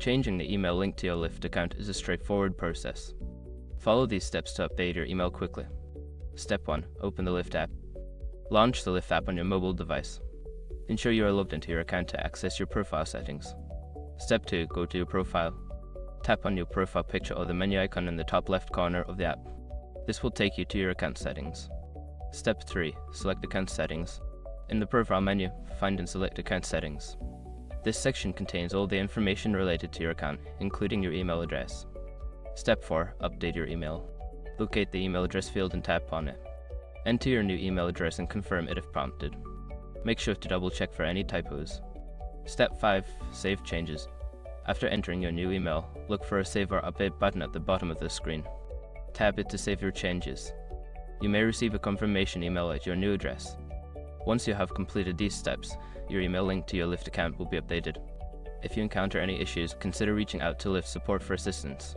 Changing the email linked to your Lyft account is a straightforward process. Follow these steps to update your email quickly. Step 1. Open the Lyft app. Launch the Lyft app on your mobile device. Ensure you are logged into your account to access your profile settings. Step 2. Go to your profile. Tap on your profile picture or the menu icon in the top left corner of the app. This will take you to your account settings. Step 3. Select account settings. In the profile menu, find and select account settings. This section contains all the information related to your account, including your email address. Step 4. Update your email. Locate the email address field and tap on it. Enter your new email address and confirm it if prompted. Make sure to double check for any typos. Step 5. Save changes. After entering your new email, look for a Save or Update button at the bottom of the screen. Tap it to save your changes. You may receive a confirmation email at your new address. Once you have completed these steps, your email link to your Lyft account will be updated. If you encounter any issues, consider reaching out to Lyft support for assistance.